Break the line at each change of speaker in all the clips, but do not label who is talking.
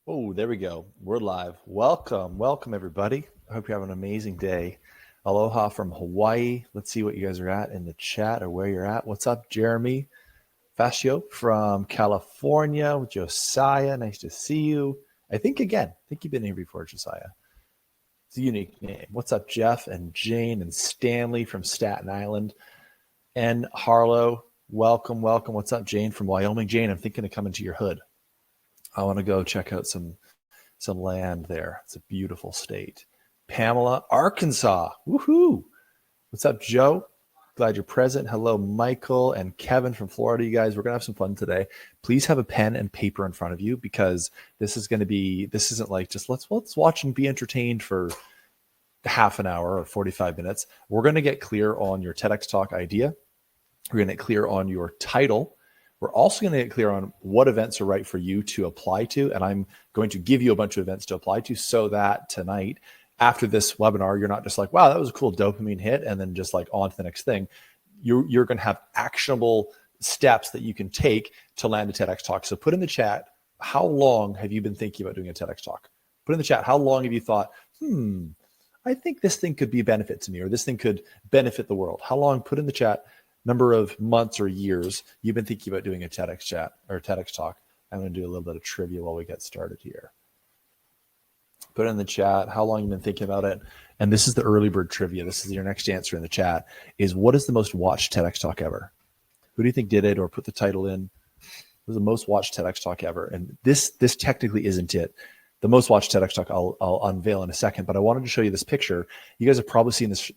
Oh, there we go. We're live. Welcome everybody. I hope you have an amazing day. Aloha from Hawaii. Let's see what you guys are at in the chat or where you're at. What's up, Jeremy Fascio from California with Josiah? Nice to see you. I think you've been here before, Josiah. It's a unique name. What's up, Jeff and Jane and Stanley from Staten Island and Harlow? Welcome. What's up, Jane from Wyoming? Jane, I'm thinking of coming to your hood. I want to go check out some land there. It's a beautiful state. Pamela, Arkansas. Woohoo! What's up, Joe? Glad you're present. Hello, Michael and Kevin from Florida. You guys, we're gonna have some fun today. Please have a pen and paper in front of you because this isn't like just let's watch and be entertained for half an hour or 45 minutes. We're gonna get clear on your TEDx talk idea. We're gonna get clear on your title. We're also going to get clear on what events are right for you to apply to. And I'm going to give you a bunch of events to apply to so that tonight, after this webinar, you're not just like, wow, that was a cool dopamine hit, and then just like on to the next thing. You're going to have actionable steps that you can take to land a TEDx talk. So put in the chat, how long have you been thinking about doing a TEDx talk? Put in the chat, how long have you thought, I think this thing could be a benefit to me, or this thing could benefit the world. How long? Put in the chat. Number of months or years you've been thinking about doing a TEDx chat or a TEDx talk. I'm going to do a little bit of trivia while we get started here. Put in the chat how long you've been thinking about it. And this is the early bird trivia. This is your next answer in the chat is what is the most watched TEDx talk ever? Who do you think did it, or put the title in? It was the most watched TEDx talk ever. And this technically isn't it. The most watched TEDx talk I'll unveil in a second, but I wanted to show you this picture. You guys have probably seen this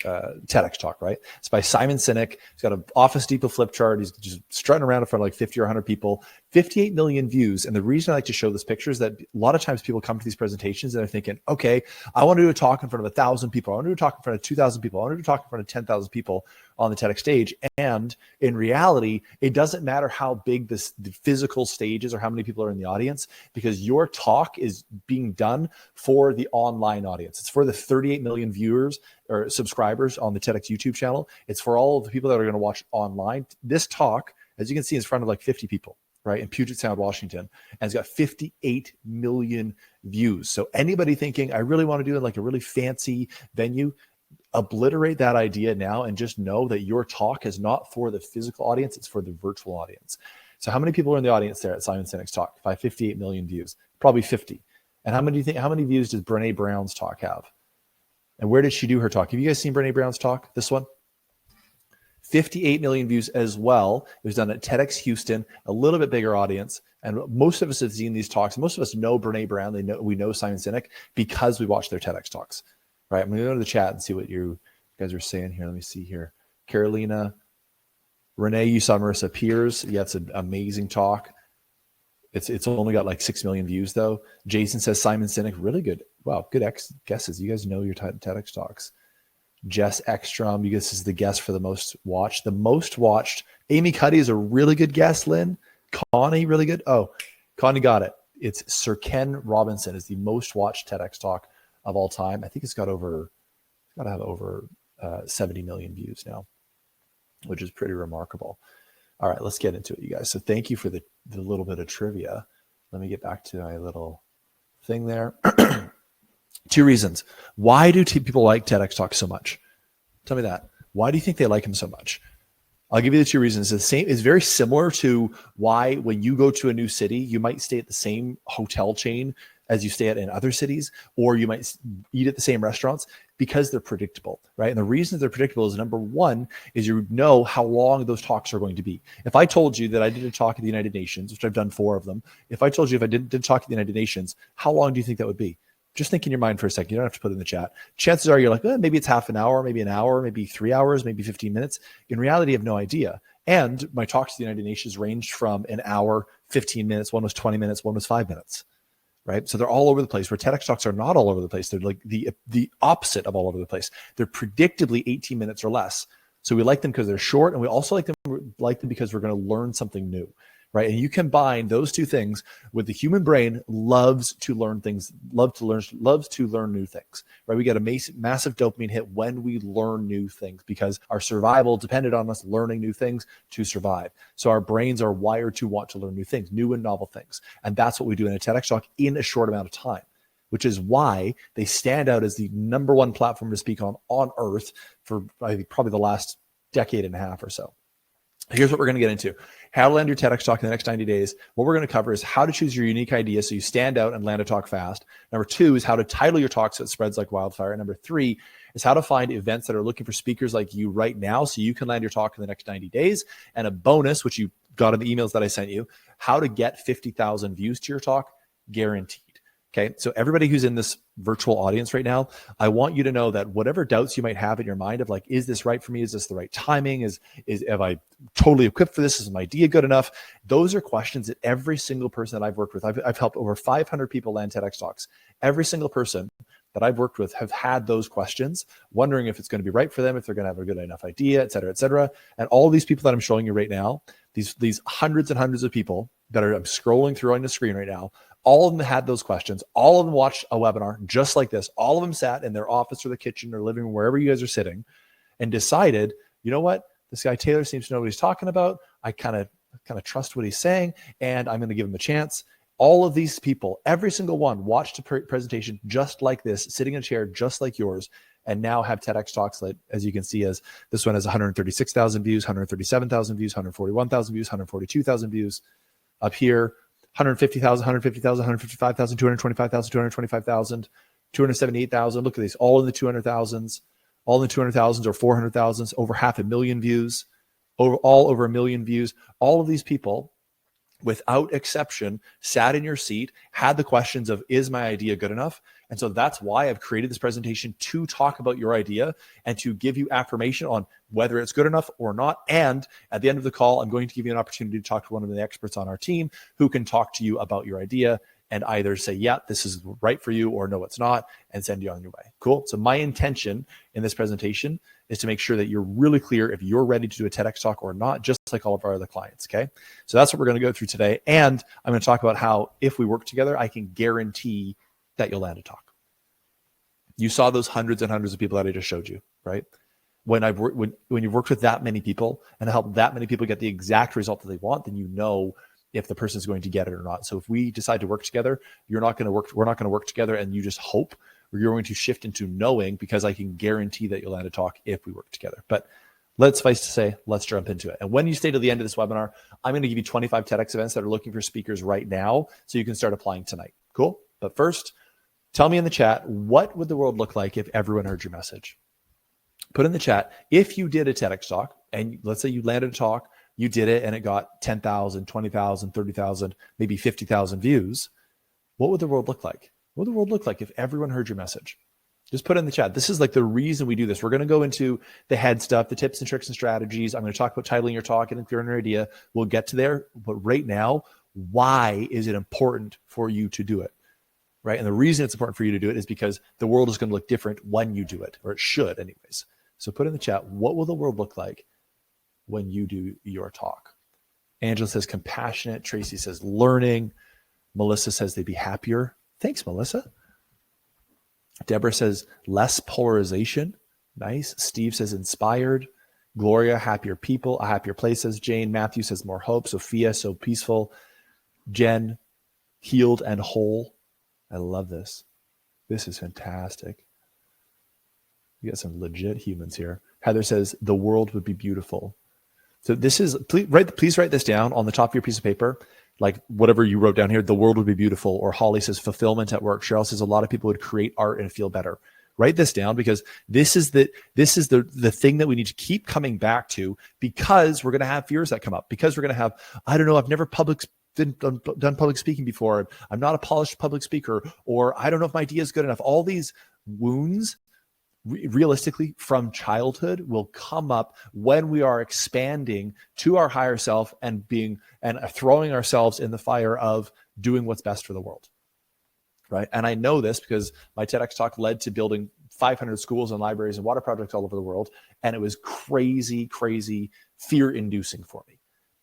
TEDx talk, right? It's by Simon Sinek. He's got an Office Depot flip chart. He's just strutting around in front of like 50 or 100 people, 58 million views. And the reason I like to show this picture is that a lot of times people come to these presentations and they're thinking, okay, I want to do a talk in front of 1,000 people. I want to do a talk in front of 2,000 people. I want to do a talk in front of 10,000 people on the TEDx stage. And in reality, it doesn't matter how big the physical stage is or how many people are in the audience, because your talk is being done for the online audience. It's for the 38 million viewers or subscribers on the TEDx YouTube channel. It's for all of the people that are going to watch online. This talk, as you can see, is in front of like 50 people, right? In Puget Sound, Washington, and it's got 58 million views. So anybody thinking, I really want to do it like a really fancy venue, obliterate that idea now and just know that your talk is not for the physical audience, it's for the virtual audience. So how many people are in the audience there at Simon Sinek's talk? By 58 million views, probably 50. And how many views does Brene Brown's talk have? And where did she do her talk? Have you guys seen Brene Brown's talk? This one? 58 million views as well. It was done at TEDx Houston, a little bit bigger audience. And most of us have seen these talks. Most of us know Brene Brown. We know Simon Sinek because we watch their TEDx talks, right? I'm going to go to the chat and see what you guys are saying here. Let me see here. Carolina, Renee, you saw Marissa Peers. Yeah, it's an amazing talk. It's only got like 6 million views though. Jason says Simon Sinek, really good. Wow, good guesses. You guys know your TEDx talks. Jess Ekstrom, you guys is the guest for the most watched. The most watched. Amy Cuddy is a really good guest. Lynn, Connie, really good. Oh, Connie got it. It's Sir Ken Robinson is the most watched TEDx talk of all time. I think it's got to have over 70 million views now, which is pretty remarkable. All right, let's get into it, you guys. So thank you for the little bit of trivia. Let me get back to my little thing there. 2 reasons. Why do people like TEDx talks so much? Tell me that. Why do you think they like him so much? I'll give you the 2 reasons. It's very similar to why when you go to a new city, you might stay at the same hotel chain as you stay at in other cities, or you might eat at the same restaurants, because they're predictable, right? And the reason they're predictable is, number one, is you know how long those talks are going to be. If I told you that I did a talk at the United Nations, which I've done 4 of them, if I told you if I did a talk at the United Nations, how long do you think that would be? Just think in your mind for a second. You don't have to put it in the chat. Chances are you're like, maybe it's half an hour, maybe an hour, maybe 3 hours, maybe 15 minutes. In reality, you have no idea. And my talks to the United Nations ranged from an hour, 15 minutes, one was 20 minutes, one was 5 minutes, right? So they're all over the place, where TEDx talks are not all over the place. They're like the opposite of all over the place. They're predictably 18 minutes or less. So we like them because they're short, and we also like them because we're going to learn something new, right? And you combine those two things with the human brain loves to learn things, loves to learn new things, right? We get a massive dopamine hit when we learn new things because our survival depended on us learning new things to survive. So our brains are wired to want to learn new things, new and novel things. And that's what we do in a TEDx talk in a short amount of time, which is why they stand out as the number one platform to speak on earth for I think probably the last decade and a half or so. Here's what we're going to get into. How to land your TEDx talk in the next 90 days. What we're going to cover is how to choose your unique idea so you stand out and land a talk fast. Number 2 is how to title your talk so it spreads like wildfire. And number 3 is how to find events that are looking for speakers like you right now so you can land your talk in the next 90 days. And a bonus, which you got in the emails that I sent you, how to get 50,000 views to your talk, guaranteed. Okay, so everybody who's in this virtual audience right now, I want you to know that whatever doubts you might have in your mind of like, is this right for me? Is this the right timing? Am I totally equipped for this? Is my idea good enough? Those are questions that every single person that I've worked with, I've helped over 500 people land TEDx talks. Every single person that I've worked with have had those questions, wondering if it's going to be right for them, if they're going to have a good enough idea, et cetera, et cetera. And all of these people that I'm showing you right now, these hundreds and hundreds of people that I'm scrolling through on the screen right now, all of them had those questions. All of them watched a webinar just like this. All of them sat in their office or the kitchen or living room, wherever you guys are sitting, and decided, you know what? This guy Taylor seems to know what he's talking about. I kind of trust what he's saying, and I'm going to give him a chance. All of these people, every single one, watched a presentation just like this, sitting in a chair just like yours, and now have TEDx talks that, as you can see, as this one has 136,000 views, 137,000 views, 141,000 views, 142,000 views. Up here, 150,000, 150,000, 155,000, 225,000, 225,000, 278,000. Look at these, all in the 200,000s, all in the 200,000s or 400,000s, over 500,000 views, all over 1 million views. All of these people, without exception, sat in your seat, had the questions of, is my idea good enough? And so that's why I've created this presentation to talk about your idea and to give you affirmation on whether it's good enough or not. And at the end of the call, I'm going to give you an opportunity to talk to one of the experts on our team who can talk to you about your idea and either say, yeah, this is right for you, or no, it's not, and send you on your way. Cool. So my intention in this presentation is to make sure that you're really clear if you're ready to do a TEDx talk or not, just like all of our other clients. Okay. So that's what we're going to go through today. And I'm going to talk about how, if we work together, I can guarantee that you'll land a talk. You saw those hundreds and hundreds of people that I just showed you, right? When you've worked with that many people and helped that many people get the exact result that they want, then you know if the person's going to get it or not. So if we decide to work together, we're not going to work together and you just hope. You're going to shift into knowing, because I can guarantee that you'll land a talk if we work together. But let's suffice to say, let's jump into it. And when you stay to the end of this webinar, I'm going to give you 25 TEDx events that are looking for speakers right now, so you can start applying tonight. Cool? But first, tell me in the chat, what would the world look like if everyone heard your message? Put in the chat, if you did a TEDx talk, and let's say you landed a talk, you did it, and it got 10,000, 20,000, 30,000, maybe 50,000 views, what would the world look like? What would the world look like if everyone heard your message? Just put it in the chat. This is like the reason we do this. We're going to go into the head stuff, the tips and tricks and strategies. I'm going to talk about titling your talk and clearing your idea. We'll get to there. But right now, why is it important for you to do it? Right? And the reason it's important for you to do it is because the world is going to look different when you do it, or it should anyways. So put in the chat, what will the world look like when you do your talk? Angela says compassionate. Tracy says learning. Melissa says they'd be happier. Thanks, Melissa. Deborah says less polarization. Nice. Steve says inspired. Gloria, happier people, a happier place, says Jane. Matthew says more hope. Sophia, so peaceful. Jen, healed and whole. I love this. This is fantastic. We got some legit humans here. Heather says the world would be beautiful. So this is, please write this down on the top of your piece of paper. Like whatever you wrote down here, the world would be beautiful. Or Holly says fulfillment at work. Cheryl says a lot of people would create art and feel better. Write this down, because this is the thing that we need to keep coming back to, because we're going to have fears that come up, because we're going to have, I don't know, I've never done public speaking before. I'm not a polished public speaker, or I don't know if my idea is good enough. All these wounds realistically from childhood will come up when we are expanding to our higher self and throwing ourselves in the fire of doing what's best for the world. Right. And I know this because my TEDx talk led to building 500 schools and libraries and water projects all over the world. And it was crazy, crazy fear-inducing for me,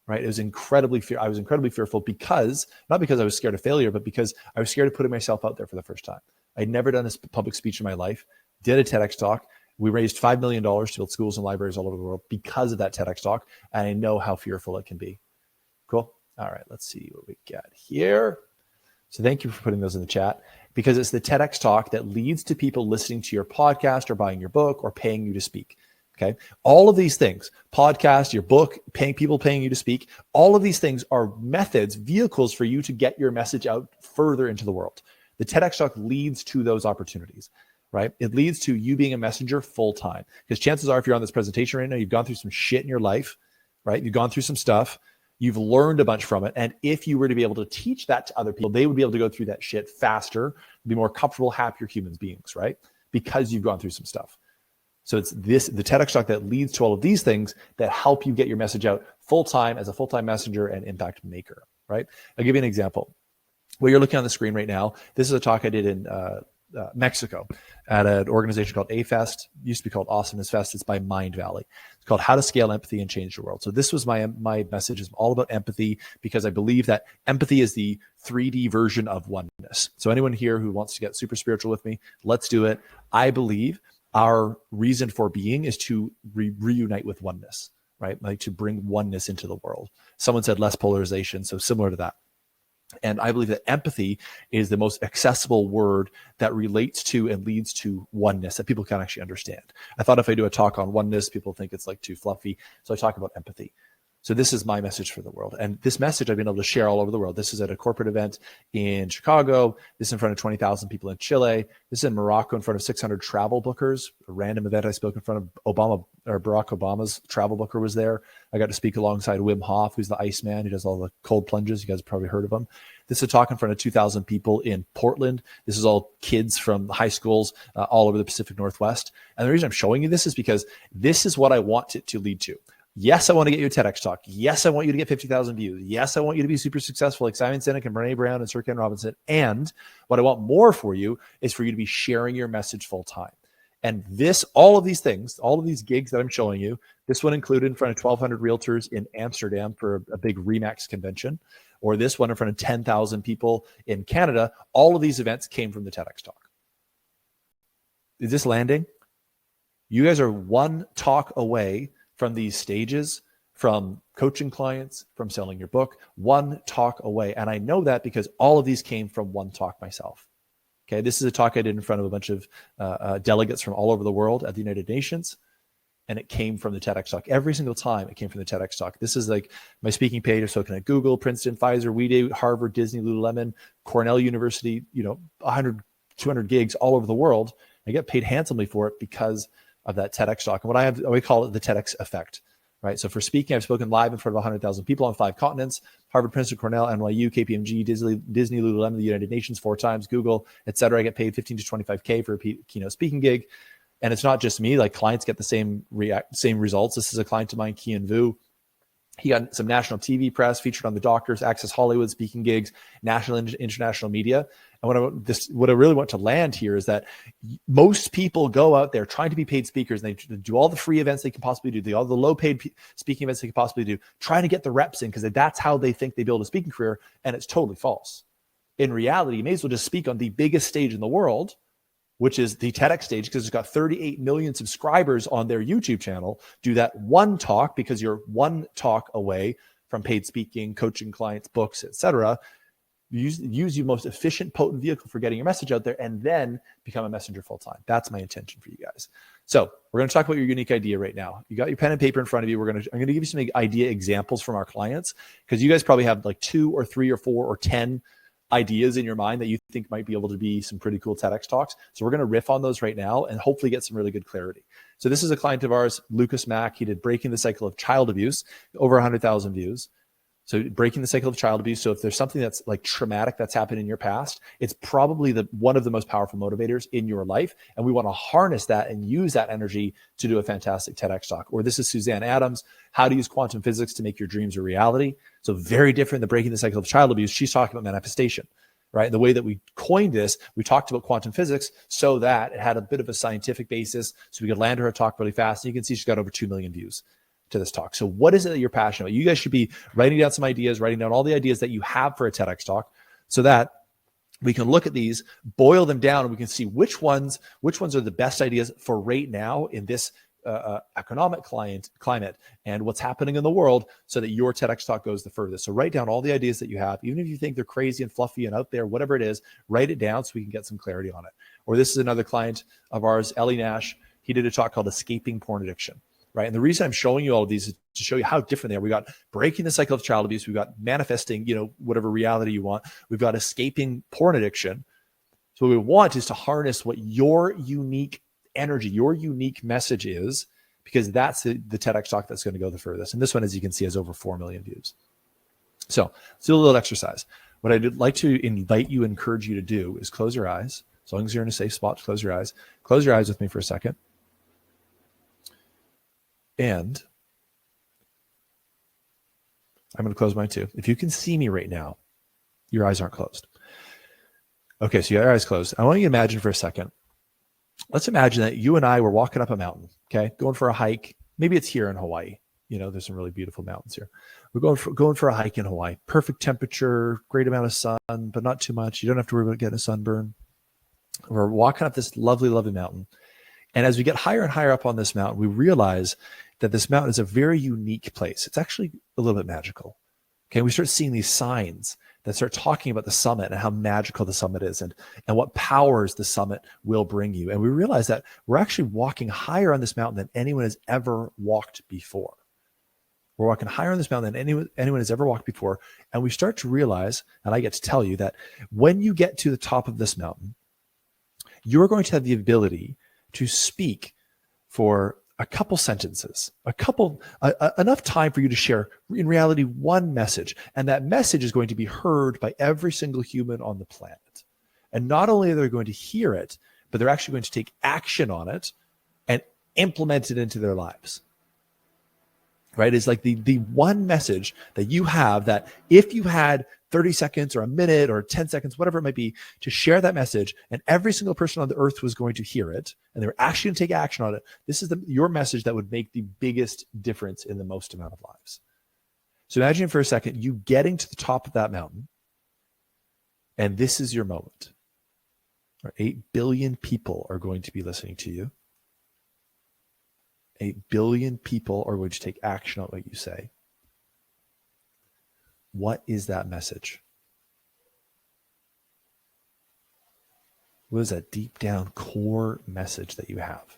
right? It was I was incredibly fearful because, not because I was scared of failure, but because I was scared of putting myself out there for the first time. I'd never done a public speech in my life, did a TEDx talk. We raised $5 million to build schools and libraries all over the world because of that TEDx talk. And I know how fearful it can be. Cool. All right, let's see what we got here. So thank you for putting those in the chat, because it's the TEDx talk that leads to people listening to your podcast or buying your book or paying you to speak. Okay. All of these things, podcast, your book, people paying you to speak, all of these things are methods, vehicles for you to get your message out further into the world. The TEDx talk leads to those opportunities, right? It leads to you being a messenger full time, because chances are, if you're on this presentation right now, you've gone through some shit in your life, right? You've gone through some stuff. You've learned a bunch from it. And if you were to be able to teach that to other people, they would be able to go through that shit faster, be more comfortable, happier human beings, right? Because you've gone through some stuff. So it's the TEDx talk that leads to all of these things that help you get your message out full-time as a full-time messenger and impact maker, right? I'll give you an example. What you're looking on the screen right now, this is a talk I did in Mexico at an organization called A-Fest. It used to be called Awesomeness Fest. It's by Mind Valley. It's called How to Scale Empathy and Change the World. So this was my message, is all about empathy, because I believe that empathy is the 3D version of oneness. So anyone here who wants to get super spiritual with me, let's do it. I believe our reason for being is to reunite with oneness, right? Like to bring oneness into the world. Someone said less polarization, so similar to that. And I believe that empathy is the most accessible word that relates to and leads to oneness that people can actually understand. I thought if I do a talk on oneness, people think it's like too fluffy. So I talk about empathy. So this is my message for the world. And this message I've been able to share all over the world. This is at a corporate event in Chicago. This is in front of 20,000 people in Chile. This is in Morocco in front of 600 travel bookers. A random event I spoke in front of Barack Obama's travel booker was there. I got to speak alongside Wim Hof, who's the Iceman. He does all the cold plunges. You guys have probably heard of him. This is a talk in front of 2,000 people in Portland. This is all kids from high schools all over the Pacific Northwest. And the reason I'm showing you this is because this is what I want it to lead to. Yes, I want to get you a TEDx talk. Yes, I want you to get 50,000 views. Yes, I want you to be super successful like Simon Sinek and Brene Brown and Sir Ken Robinson. And what I want more for you is for you to be sharing your message full time. And all of these things, all of these gigs that I'm showing you, this one included in front of 1,200 realtors in Amsterdam for a big RE/MAX convention, or this one in front of 10,000 people in Canada. All of these events came from the TEDx talk. Is this landing? You guys are one talk away from these stages, from coaching clients, from selling your book, one talk away. And I know that because all of these came from one talk myself. Okay, this is a talk I did in front of a bunch of delegates from all over the world at the United Nations. And it came from the TEDx talk. Every single time it came from the TEDx talk. This is like my speaking page. I've spoken at Google, Princeton, Pfizer, WeDo, Harvard, Disney, Lululemon, Cornell University, 100, 200 gigs all over the world. I get paid handsomely for it because of that TEDx talk. And we call it the TEDx effect, right? So for speaking, I've spoken live in front of 100,000 people on 5 continents: Harvard, Princeton, Cornell, NYU, KPMG, Disney, Lululemon, the United Nations 4 times, Google, et cetera. I get paid 15 to 25K for a keynote speaking gig. And it's not just me, like clients get the same results. This is a client of mine, Kian Vu. He got some national TV press, featured on the Doctors, Access Hollywood, speaking gigs, national and international media. And what I really want to land here is that most people go out there trying to be paid speakers, and they do all the free events they can possibly do, all the low-paid speaking events they can possibly do, trying to get the reps in because that's how they think they build a speaking career, and it's totally false. In reality, you may as well just speak on the biggest stage in the world, which is the TEDx stage, because it's got 38 million subscribers on their YouTube channel. Do that one talk, because you're one talk away from paid speaking, coaching clients, books, etc. Use your most efficient, potent vehicle for getting your message out there, and then become a messenger full time. That's my intention for you guys. So we're going to talk about your unique idea right now. You got your pen and paper in front of you. I'm going to give you some idea examples from our clients, because you guys probably have like 2 or 3 or 4 or 10 ideas in your mind that you think might be able to be some pretty cool TEDx talks. So we're going to riff on those right now and hopefully get some really good clarity. So this is a client of ours, Lucas Mack. He did Breaking the Cycle of Child Abuse, over 100,000 views. So breaking the cycle of child abuse. So if there's something that's like traumatic that's happened in your past, it's probably one of the most powerful motivators in your life. And we want to harness that and use that energy to do a fantastic TEDx talk. Or this is Suzanne Adams, How to Use Quantum Physics to Make Your Dreams a Reality. So very different than Breaking the Cycle of Child Abuse. She's talking about manifestation. right? The way that we coined this, we talked about quantum physics so that it had a bit of a scientific basis, so we could land her talk really fast. And you can see she's got over 2 million views to this talk. So what is it that you're passionate about? You guys should be writing down some ideas, writing down all the ideas that you have for a TEDx talk, so that we can look at these, boil them down, and we can see which ones are the best ideas for right now in this economic climate and what's happening in the world, so that your TEDx talk goes the furthest. So write down all the ideas that you have, even if you think they're crazy and fluffy and out there, whatever it is, write it down so we can get some clarity on it. Or this is another client of ours, Ellie Nash. He did a talk called Escaping Porn Addiction, right? And the reason I'm showing you all of these is to show you how different they are. We got breaking the cycle of child abuse. We've got manifesting, whatever reality you want. We've got escaping porn addiction. So what we want is to harness what your unique energy, your unique message is, because that's the TEDx talk that's going to go the furthest. And this one, as you can see, has over 4 million views. So let's do a little exercise. What I'd like to encourage you to do is close your eyes. As long as you're in a safe spot, close your eyes. Close your eyes with me for a second. And I'm going to close mine too. If you can see me right now, your eyes aren't closed. Okay, so your eyes closed. I want you to imagine for a second. Let's imagine that you and I were walking up a mountain, okay, going for a hike. Maybe it's here in Hawaii. There's some really beautiful mountains here. We're going for a hike in Hawaii. Perfect temperature, great amount of sun, but not too much. You don't have to worry about getting a sunburn. We're walking up this lovely, lovely mountain. And as we get higher and higher up on this mountain, we realize that this mountain is a very unique place. It's actually a little bit magical. Okay, we start seeing these signs that start talking about the summit and how magical the summit is, and what powers the summit will bring you. And we realize that we're actually walking higher on this mountain than anyone has ever walked before. We're walking higher on this mountain than anyone has ever walked before. And we start to realize, and I get to tell you, that when you get to the top of this mountain, you're going to have the ability to speak for a couple sentences, enough time for you to share, in reality, one message. And that message is going to be heard by every single human on the planet. And not only are they going to hear it, but they're actually going to take action on it and implement it into their lives. Right? It's like the one message that you have, that if you had 30 seconds or a minute or 10 seconds, whatever it might be, to share that message, and every single person on the earth was going to hear it, and they were actually going to take action on it, this is your message that would make the biggest difference in the most amount of lives. So imagine for a second you getting to the top of that mountain, and this is your moment. 8 billion people are going to be listening to you. 8 billion people are going to take action on what you say. What is that message? What is that deep down core message that you have?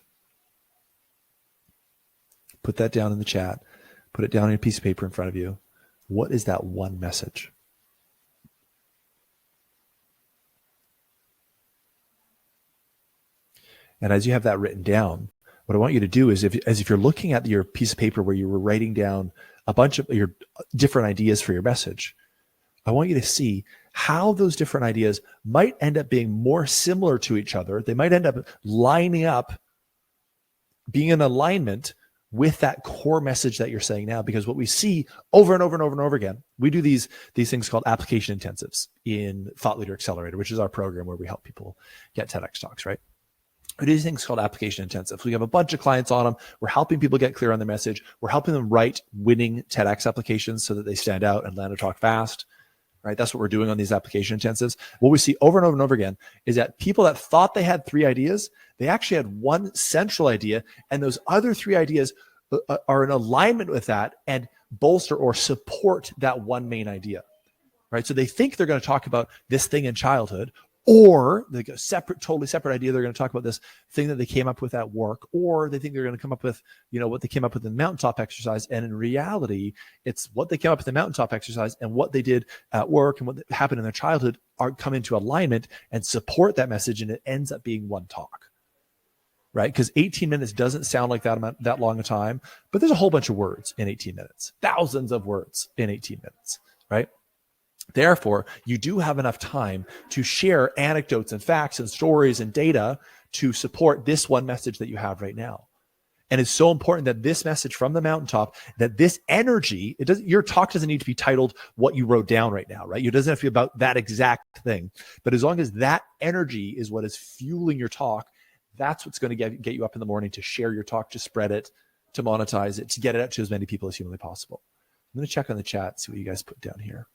Put that down in the chat. Put it down on a piece of paper in front of you. What is that one message? And as you have that written down, what I want you to do is, if you're looking at your piece of paper where you were writing down a bunch of your different ideas for your message, I want you to see how those different ideas might end up being more similar to each other. They might end up lining up, being in alignment with that core message that you're saying now. Because what we see over and over and over and over again, we do these things called application intensives in Thought Leader Accelerator, which is our program where we help people get TEDx talks, right? We do these things called application intensives. We have a bunch of clients on them. We're helping people get clear on their message. We're helping them write winning TEDx applications so that they stand out and land a talk fast, right? That's what we're doing on these application intensives. What we see over and over and over again is that people that thought they had 3 ideas, they actually had one central idea, and those other 3 ideas are in alignment with that and bolster or support that one main idea, right? So they think they're going to talk about this thing in childhood, or they got totally separate idea. They're going to talk about this thing that they came up with at work, or they think they're going to come up with, what they came up with in the mountaintop exercise. And in reality, it's what they came up with in the mountaintop exercise and what they did at work and what happened in their childhood come into alignment and support that message. And it ends up being one talk, right? Because 18 minutes doesn't sound like that long a time, but there's a whole bunch of words in 18 minutes, thousands of words in 18 minutes, right? Therefore, you do have enough time to share anecdotes and facts and stories and data to support this one message that you have right now. And it's so important that this message from the mountaintop, that this energy, your talk doesn't need to be titled what you wrote down right now, right? It doesn't have to be about that exact thing. But as long as that energy is what is fueling your talk, that's what's going to get you up in the morning to share your talk, to spread it, to monetize it, to get it out to as many people as humanly possible. I'm going to check on the chat, see what you guys put down here.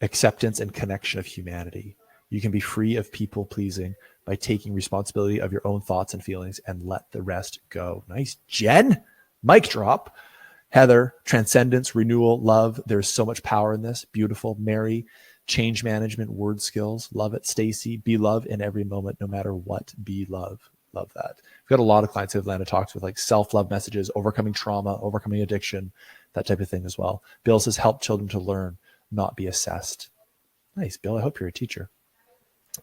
Acceptance and connection of humanity. You can be free of people pleasing by taking responsibility of your own thoughts and feelings and let the rest go. Nice. Jen, mic drop. Heather, transcendence, renewal, love. There's so much power in this. Beautiful. Mary, change management, word skills. Love it. Stacy, be love in every moment, no matter what. Be love. Love that. We've got a lot of clients who have landed talks with like self-love messages, overcoming trauma, overcoming addiction, that type of thing as well. Bill says, help children to learn, not be assessed. Nice, Bill. I hope you're a teacher.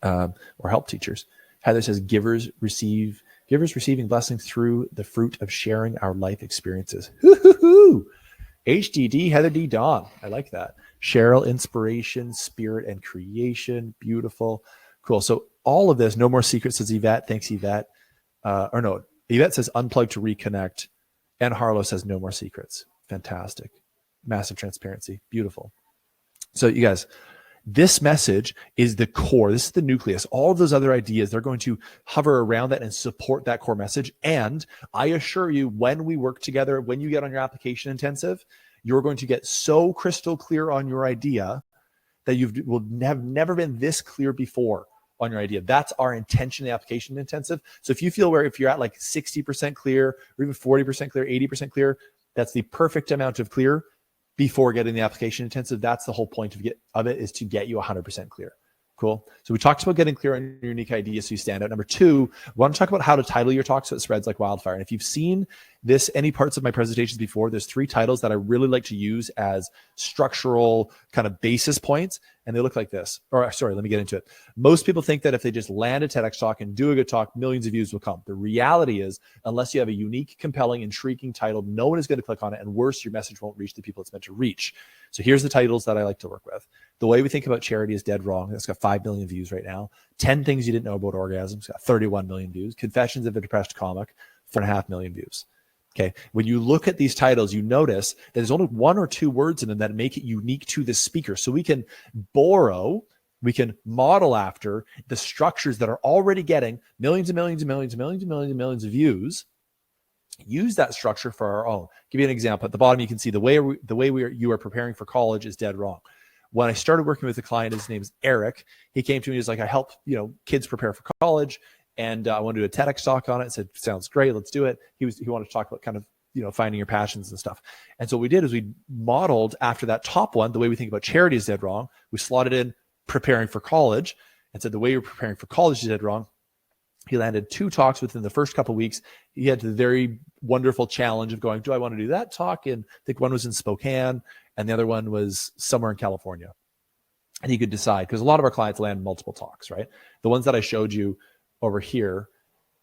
Or help teachers. Heather says, givers receiving blessings through the fruit of sharing our life experiences. Hoo-hoo-hoo. HDD, Heather D. Dawn. I like that. Cheryl, inspiration, spirit, and creation. Beautiful. Cool. So all of this, no more secrets, says Yvette. Thanks, Yvette. Yvette says unplug to reconnect. And Harlow says no more secrets. Fantastic. Massive transparency. Beautiful. So you guys, this message is the core. This is the nucleus. All of those other ideas, they're going to hover around that and support that core message. And I assure you, when we work together, when you get on your application intensive, you're going to get so crystal clear on your idea that you will have never been this clear before on your idea. That's our intention in the application intensive. So if you feel if you're at like 60% clear or even 40% clear, 80% clear, that's the perfect amount of clear before getting the application intensive. That's the whole point of it is to get you 100% clear. Cool. So we talked about getting clear on your unique ideas so you stand out. Number two, we want to talk about how to title your talk so it spreads like wildfire. And if you've seen any parts of my presentations before, there's 3 titles that I really like to use as structural kind of basis points. And they look like this. Or sorry, let me get into it. Most people think that if they just land a TEDx talk and do a good talk, millions of views will come. The reality is, unless you have a unique, compelling, intriguing title, no one is going to click on it. And worse, your message won't reach the people it's meant to reach. So here's the titles that I like to work with. The Way We Think About Charity is Dead Wrong. It's got 5 million views right now. 10 Things You Didn't Know About Orgasms. It's got 31 million views. Confessions of a Depressed Comic, 4.5 million views. Okay. When you look at these titles, you notice that there's only 1 or 2 words in them that make it unique to the speaker. So we can model after the structures that are already getting millions and millions and millions and millions and millions and millions of views. Use that structure for our own. Give you an example. At the bottom, you can see the way you are preparing for college is dead wrong. When I started working with a client, his name's Eric. He came to me. He's like, I help kids prepare for college, and I want to do a TEDx talk on it. I said, sounds great, let's do it. He wanted to talk about kind of finding your passions and stuff. And so what we did is we modeled after that top one, The Way We Think About Charity is Dead Wrong. We slotted in preparing for college and said the way you're preparing for college is dead wrong. He landed 2 talks within the first couple of weeks. He had the very wonderful challenge of going, do I want to do that talk? And I think one was in Spokane and the other one was somewhere in California. And he could decide, because a lot of our clients land multiple talks, right? The ones that I showed you over here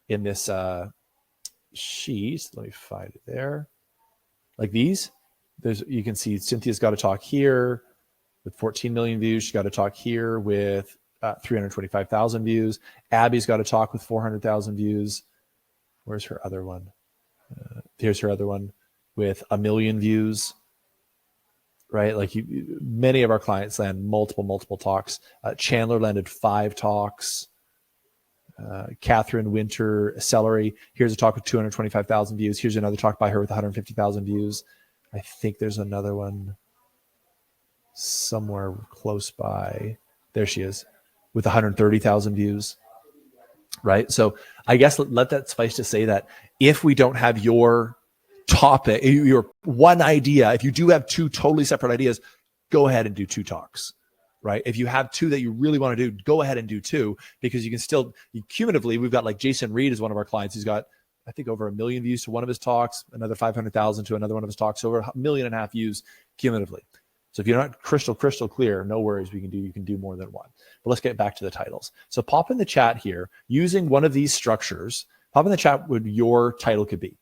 in this sheet, let me find it there. Like these, you can see Cynthia's got a talk here with 14 million views. She's got a talk here with 325,000 views. Abby's got a talk with 400,000 views. Where's her other one? Here's her other one with 1 million views. Right? Like many of our clients land multiple talks. Chandler landed 5 talks. Catherine Winter Celery. Here's a talk with 225,000 views. Here's another talk by her with 150,000 views. I think there's another one somewhere close by. There she is with 130,000 views. Right? So I guess let that suffice to say that if we don't have your topic, your one idea, if you do have 2 totally separate ideas, go ahead and do 2 talks. Right? If you have 2 that you really want to do, go ahead and do 2, because you can still cumulatively, we've got like Jason Reed is one of our clients. He's got, I think, over 1 million views to one of his talks, another 500,000 to another one of his talks, over 1.5 million views cumulatively. So if you're not crystal clear, no worries, you can do more than one. But let's get back to the titles. So pop in the chat here, using one of these structures, pop in the chat what your title could be.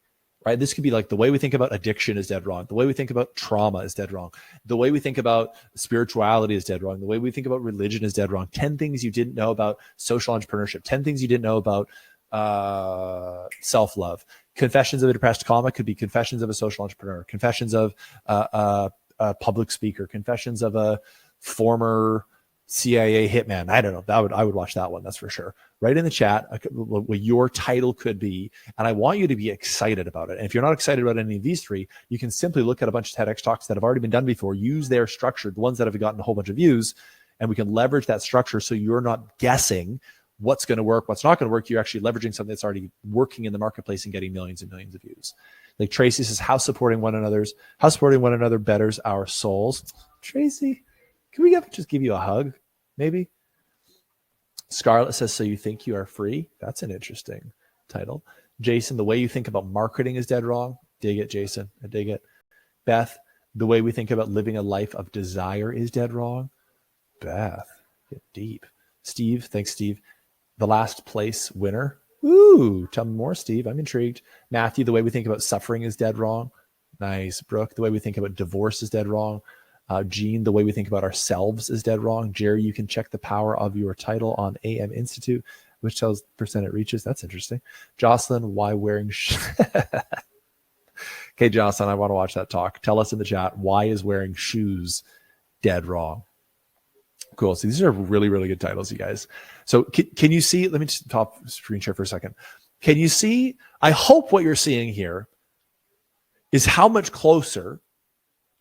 Right? This could be like The Way We Think About Addiction is Dead Wrong. The Way We Think About Trauma is dead wrong. The Way We Think About Spirituality is dead wrong. The Way We Think About Religion is dead wrong. 10 things you didn't know about social entrepreneurship. 10 things you didn't know about self-love. Confessions of a Depressed Comic could be Confessions of a Social Entrepreneur, Confessions of a public speaker, Confessions of a former CIA hitman. I don't know. I would watch that one. That's for sure. Write in the chat what your title could be, and I want you to be excited about it. And if you're not excited about any of these three, you can simply look at a bunch of TEDx talks that have already been done before, use their structure, the ones that have gotten a whole bunch of views, and we can leverage that structure so you're not guessing what's going to work, what's not going to work. You're actually leveraging something that's already working in the marketplace and getting millions and millions of views. Like Tracy says, how supporting one another betters our souls. Tracy, can we just give you a hug, maybe? Scarlett says, so you think you are free? That's an interesting title. Jason, the way you think about marketing is dead wrong. Dig it, Jason. I dig it. Beth, the way we think about living a life of desire is dead wrong. Beth, get deep. Steve, thanks, Steve. The last place winner. Ooh, tell me more, Steve. I'm intrigued. Matthew, the way we think about suffering is dead wrong. Nice. Brooke, the way we think about divorce is dead wrong. Gene, the way we think about ourselves is dead wrong. Jerry, you can check the power of your title on AM Institute, which tells percent it reaches. That's interesting. Jocelyn, why wearing Okay, Jocelyn, I want to watch that talk. Tell us in the chat, why is wearing shoes dead wrong? Cool. So these are really, really good titles, you guys. So can you see, let me just top screen share for a second. Can you see, I hope what you're seeing here is how much closer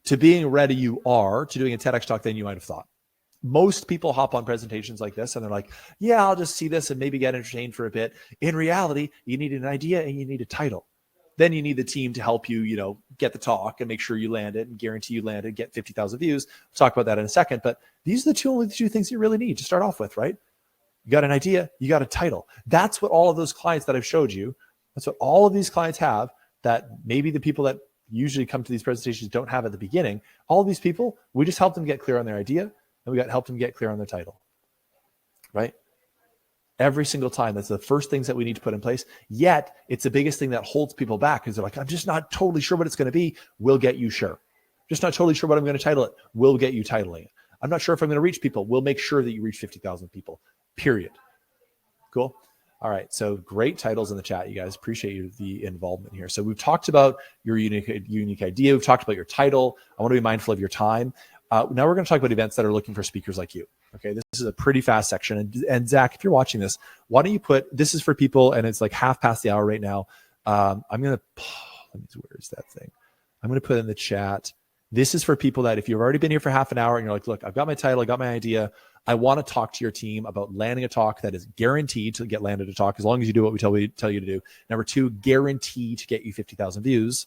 to being ready you are to doing a TEDx talk than you might have thought. Most people hop on presentations like this and they're like, yeah, I'll just see this and maybe get entertained for a bit. In reality, you need an idea and you need a title. Then you need the team to help you, get the talk and make sure you land it and guarantee you land it, get 50,000 views. We'll talk about that in a second. But these are the only two things you really need to start off with, right? You got an idea, you got a title. That's what all of those clients that I've showed you, that's what all of these clients have that maybe the people that usually come to these presentations don't have at the beginning. All of these people, we just helped them get clear on their idea and we helped them get clear on their title, right? Every single time. That's the first things that we need to put in place. Yet it's the biggest thing that holds people back because they're like, I'm just not totally sure what it's going to be. We'll get you sure. Just not totally sure what I'm going to title it. We'll get you titling it. I'm not sure if I'm going to reach people. We'll make sure that you reach 50,000 people, period. Cool. All right. So great titles in the chat, you guys. Appreciate the involvement here. So we've talked about your unique idea. We've talked about your title. I want to be mindful of your time. Now we're going to talk about events that are looking for speakers like you. Okay, this is a pretty fast section. And Zach, if you're watching this, why don't you this is for people, and it's like half past the hour right now. I'm going to, where is that thing? I'm going to put in the chat. This is for people that if you've already been here for half an hour and you're like, look, I've got my title, I got my idea. I want to talk to your team about landing a talk that is guaranteed to get landed a talk as long as you do what we tell you to do. Number two, guaranteed to get you 50,000 views.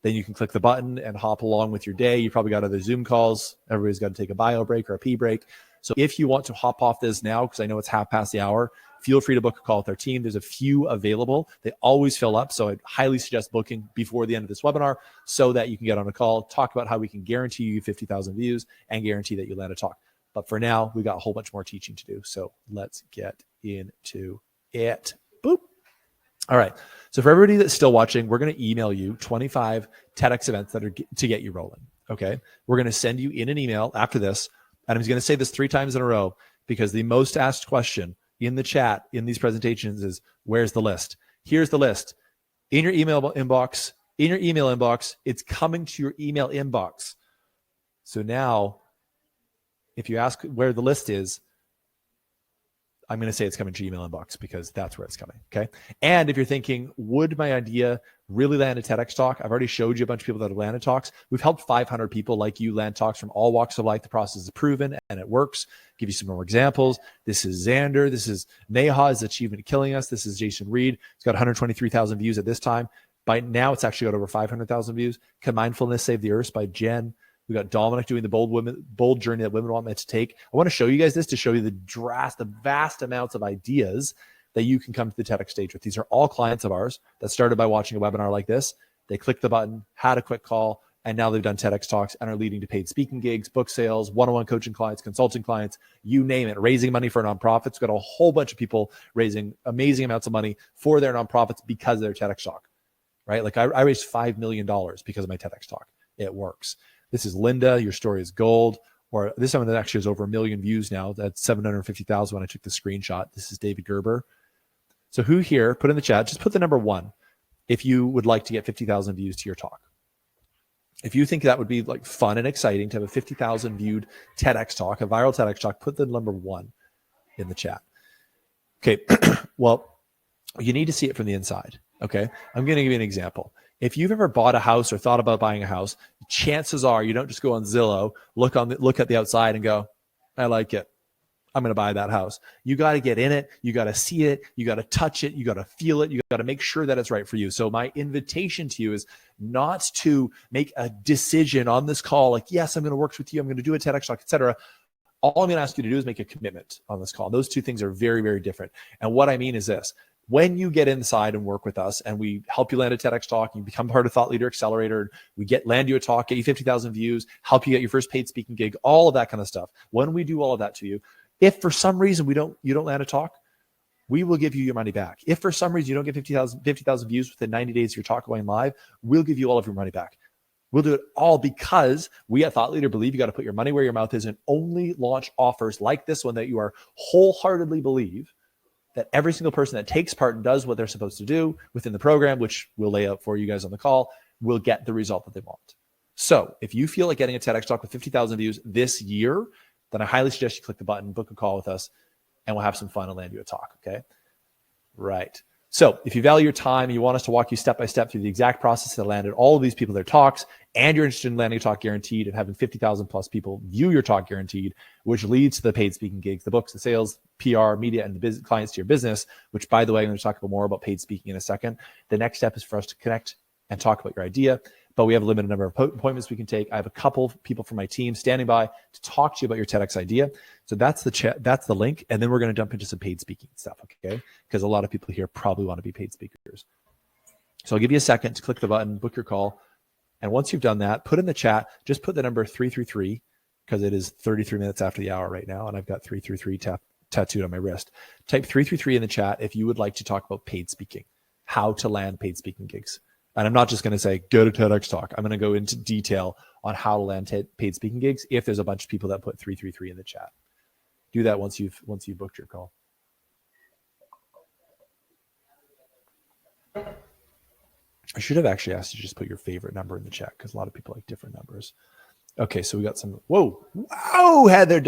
Then you can click the button and hop along with your day. You probably got other Zoom calls. Everybody's got to take a bio break or a pee break. So if you want to hop off this now, because I know it's half past the hour, feel free to book a call with our team. There's a few available. They always fill up. So I highly suggest booking before the end of this webinar so that you can get on a call, talk about how we can guarantee you 50,000 views and guarantee that you land a talk. But for now, we got a whole bunch more teaching to do. So let's get into it. Boop. All right. So for everybody that's still watching, we're going to email you 25 TEDx events that are to get you rolling. Okay. We're going to send you in an email after this. And I'm going to say this 3 times in a row because the most asked question in the chat in these presentations is, where's the list? Here's the list. In your email inbox, it's coming to your email inbox. So now, if you ask where the list is, I'm going to say it's coming to your email inbox because that's where it's coming, okay? And if you're thinking, would my idea really land a TEDx talk? I've already showed you a bunch of people that have landed talks. We've helped 500 people like you land talks from all walks of life. The process is proven and it works. Give you some more examples. This is Xander. This is Neha, is Achievement Killing Us. This is Jason Reed. It's got 123,000 views at this time. By now, it's actually got over 500,000 views. Can Mindfulness Save the Earth by Jen. We got Dominic doing the bold journey that women want men to take. I want to show you guys this to show you the vast amounts of ideas that you can come to the TEDx stage with. These are all clients of ours that started by watching a webinar like this. They clicked the button, had a quick call, and now they've done TEDx talks and are leading to paid speaking gigs, book sales, one-on-one coaching clients, consulting clients, you name it, raising money for nonprofits. We've got a whole bunch of people raising amazing amounts of money for their nonprofits because of their TEDx talk, right? Like I raised $5 million because of my TEDx talk. It works. This is Linda, your story is gold. Or this one that actually has over 1 million views now. That's 750,000 when I took the screenshot. This is David Gerber. So who here, put in the chat, just put the number 1 if you would like to get 50,000 views to your talk. If you think that would be like fun and exciting to have a 50,000 viewed TEDx talk, a viral TEDx talk, put the number 1 in the chat. Okay, well, you need to see it from the inside. Okay, I'm going to give you an example. If you've ever bought a house or thought about buying a house, chances are you don't just go on Zillow, look at the outside and go, I like it, I'm going to buy that house. You got to get in it. You got to see it. You got to touch it. You got to feel it. You got to make sure that it's right for you. So my invitation to you is not to make a decision on this call, like, yes, I'm going to work with you, I'm going to do a TEDx talk, etc. All I'm going to ask you to do is make a commitment on this call. Those two things are very, very different. And what I mean is this: when you get inside and work with us and we help you land a TEDx talk, you become part of Thought Leader Accelerator, we land you a talk, get you 50,000 views, help you get your first paid speaking gig, all of that kind of stuff. When we do all of that to you, if for some reason you don't land a talk, we will give you your money back. If for some reason you don't get 50,000 views within 90 days of your talk going live, we'll give you all of your money back. We'll do it all because we at Thought Leader believe you got to put your money where your mouth is and only launch offers like this one that you are wholeheartedly believe that every single person that takes part and does what they're supposed to do within the program, which we'll lay out for you guys on the call, will get the result that they want. So if you feel like getting a TEDx talk with 50,000 views this year, then I highly suggest you click the button, book a call with us, and we'll have some fun and land you a talk, okay? Right. So if you value your time and you want us to walk you step by step through the exact process that landed all of these people their talks, and you're interested in landing a talk guaranteed and having 50,000 plus people view your talk guaranteed, which leads to the paid speaking gigs, the books, the sales, PR, media, and the business clients to your business, which, by the way, I'm going to talk about more about paid speaking in a second. The next step is for us to connect and talk about your idea, but we have a limited number of appointments we can take. I have a couple people from my team standing by to talk to you about your TEDx idea. So that's the chat, that's the link. And then we're going to jump into some paid speaking stuff, okay? Because a lot of people here probably want to be paid speakers. So I'll give you a second to click the button, book your call. And once you've done that, put in the chat, just put the number 333, because it is 33 minutes after the hour right now. And I've got 333 tattooed on my wrist. Type 333 in the chat if you would like to talk about paid speaking, how to land paid speaking gigs. And I'm not just going to say, go to TEDx talk. I'm going to go into detail on how to land paid speaking gigs if there's a bunch of people that put 333 in the chat. Do that once you've booked your call. I should have actually asked you to just put your favorite number in the chat because a lot of people like different numbers. Okay, so we got some, whoa, Heather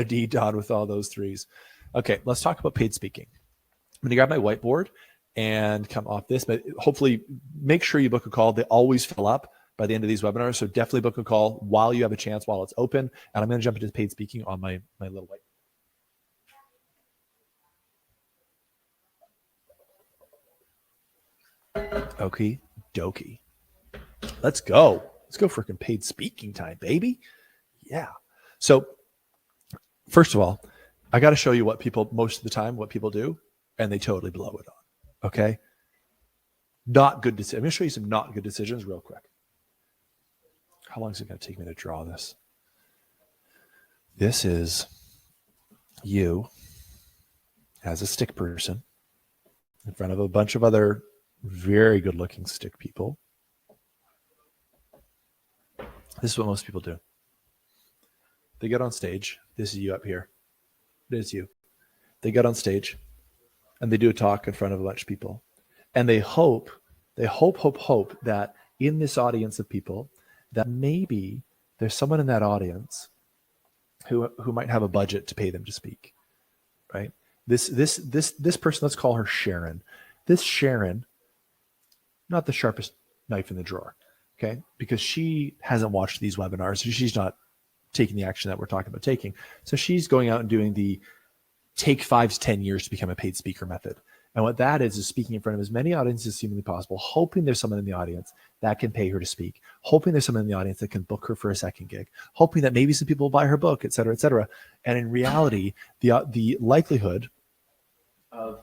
D, Don with all those threes. Okay, let's talk about paid speaking. I'm going to grab my whiteboard and come off this, but hopefully make sure you book a call. They always fill up by the end of these webinars. So definitely book a call while you have a chance, while it's open. And I'm going to jump into paid speaking on my little white. Okie dokie. Let's go. Let's go freaking paid speaking time, baby. Yeah. So first of all, I got to show you what people, most of the time, what people do, and they totally blow it on. Okay. Not good decisions. I'm going to show you some not good decisions real quick. How long is it going to take me to draw this? This is you as a stick person in front of a bunch of other very good looking stick people. This is what most people do. They get on stage. This is you up here. It is you. They get on stage and they do a talk in front of a bunch of people. And they hope that in this audience of people, that maybe there's someone in that audience who might have a budget to pay them to speak, right? This person, let's call her Sharon. This Sharon, not the sharpest knife in the drawer, okay? Because she hasn't watched these webinars, so she's not taking the action that we're talking about taking. So she's going out and doing the take 5 to 10 years to become a paid speaker method. And what that is speaking in front of as many audiences as humanly possible, hoping there's someone in the audience that can pay her to speak, hoping there's someone in the audience that can book her for a second gig, hoping that maybe some people will buy her book, et cetera, et cetera. And in reality, the likelihood of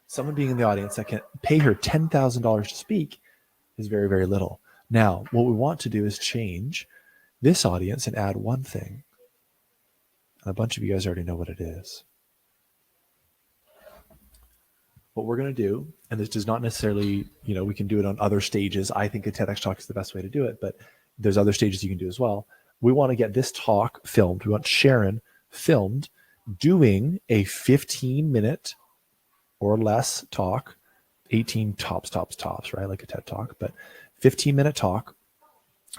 someone being in the audience that can pay her $10,000 to speak is very, very little. Now, what we want to do is change this audience and add one thing. And a bunch of you guys already know what it is. What we're going to do, and this does not necessarily, we can do it on other stages. I think a TEDx talk is the best way to do it, but there's other stages you can do as well. We want to get this talk filmed. We want Sharon filmed doing a 15-minute or less talk, 18 tops, right? Like a TED talk, but 15-minute talk,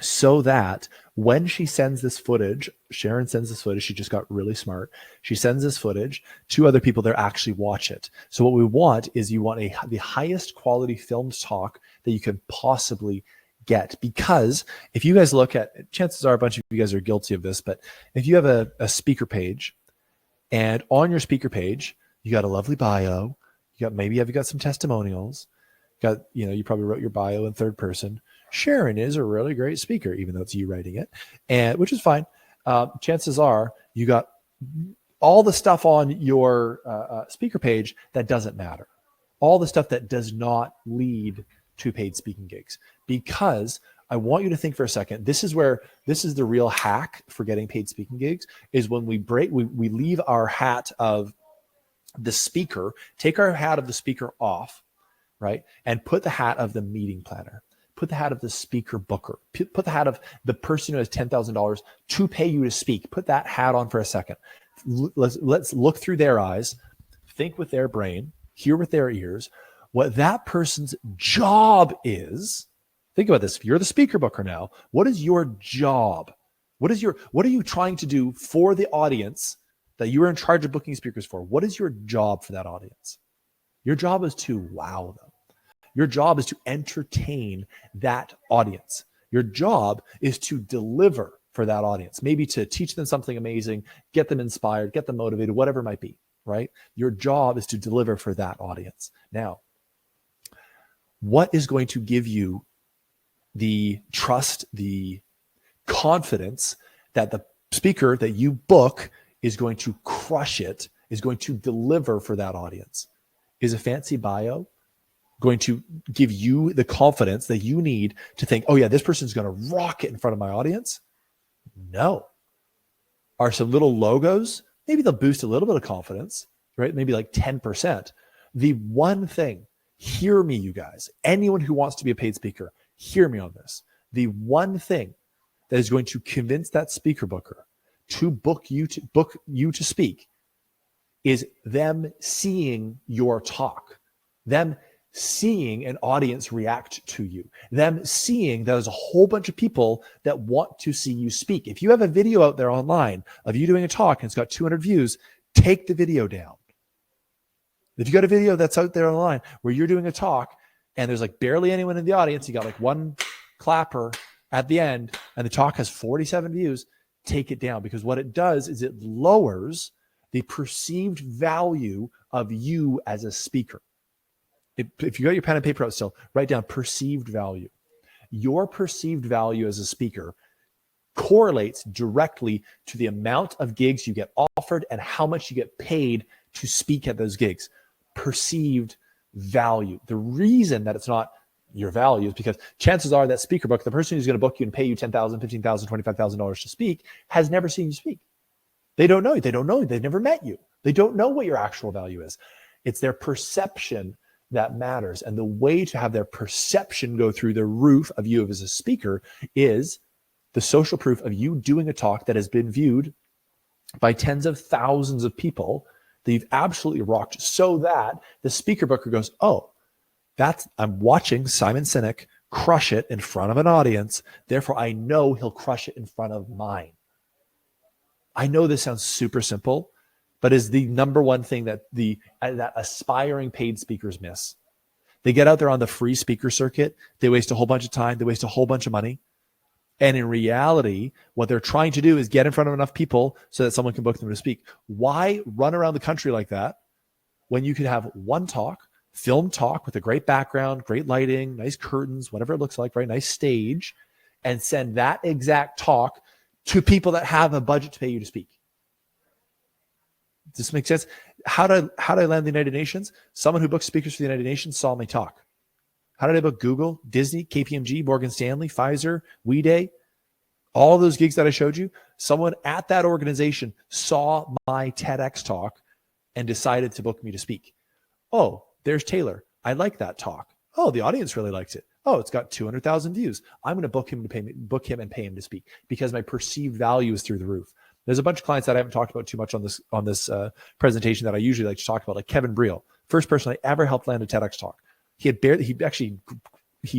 so that when she sends this footage, Sharon sends this footage, she just got really smart. She sends this footage to other people that actually watch it. So what we want is you want the highest quality filmed talk that you can possibly get. Because if you guys look at, chances are a bunch of you guys are guilty of this, but if you have a speaker page, and on your speaker page, you got a lovely bio, you've got some testimonials, you probably wrote your bio in third person. Sharon is a really great speaker, even though it's you writing it, and which is fine. Chances are you got all the stuff on your speaker page that doesn't matter, all the stuff that does not lead to paid speaking gigs. Because I want you to think for a second, this is the real hack for getting paid speaking gigs, is when we leave our hat of the speaker, take our hat of the speaker off, right? And put the hat of the meeting planner, put the hat of the speaker booker, put the hat of the person who has $10,000 to pay you to speak. Put that hat on for a second. Let's look through their eyes, think with their brain, hear with their ears, what that person's job is. Think about this. If you're the speaker booker now, what is your job? What are you trying to do for the audience that you are in charge of booking speakers for? What is your job for that audience? Your job is to wow them. Your job is to entertain that audience. Your job is to deliver for that audience, maybe to teach them something amazing, get them inspired, get them motivated, whatever it might be, right? Your job is to deliver for that audience. Now, what is going to give you the trust, the confidence that the speaker that you book is going to crush it, is going to deliver for that audience? Is a fancy bio going to give you the confidence that you need to think, oh yeah, this person's going to rock it in front of my audience? No. Are some little logos, maybe they'll boost a little bit of confidence, right? Maybe like 10%. The one thing, hear me, you guys, anyone who wants to be a paid speaker, hear me on this. The one thing that is going to convince that speaker booker to book you to speak is them seeing your talk, them seeing an audience react to you, them seeing there's a whole bunch of people that want to see you speak. If you have a video out there online of you doing a talk and it's got 200 views, take the video down. If you got a video that's out there online where you're doing a talk and there's like barely anyone in the audience, you got like one clapper at the end and the talk has 47 views, take it down, because what it does is it lowers the perceived value of you as a speaker. If you got your pen and paper out still, write down perceived value. Your perceived value as a speaker correlates directly to the amount of gigs you get offered and how much you get paid to speak at those gigs. Perceived value. The reason that it's not your value is because chances are that speaker book, the person who's going to book you and pay you $10,000, $15,000, $25,000 to speak, has never seen you speak. They don't know you. They don't know you. They've never met you. They don't know what your actual value is. It's their perception that matters. And the way to have their perception go through the roof of you as a speaker is the social proof of you doing a talk that has been viewed by tens of thousands of people that you've absolutely rocked, so that the speaker booker goes, oh, I'm watching Simon Sinek crush it in front of an audience. Therefore, I know he'll crush it in front of mine. I know this sounds super simple, but is the number one thing that that aspiring paid speakers miss. They get out there on the free speaker circuit. They waste a whole bunch of time. They waste a whole bunch of money. And in reality, what they're trying to do is get in front of enough people so that someone can book them to speak. Why run around the country like that when you could have one talk, film talk with a great background, great lighting, nice curtains, whatever it looks like, right? Nice stage, and send that exact talk to people that have a budget to pay you to speak? Does this make sense? How did I land the United Nations? Someone who booked speakers for the United Nations saw me talk. How did I book Google, Disney, KPMG, Morgan Stanley, Pfizer, WeDay? All those gigs that I showed you, someone at that organization saw my TEDx talk and decided to book me to speak. Oh, there's Taylor. I like that talk. Oh, the audience really likes it. Oh, it's got 200,000 views. I'm going to book him and pay him to speak because my perceived value is through the roof. There's a bunch of clients that I haven't talked about too much on this presentation that I usually like to talk about, like Kevin Briel First person I ever helped land a TEDx talk. He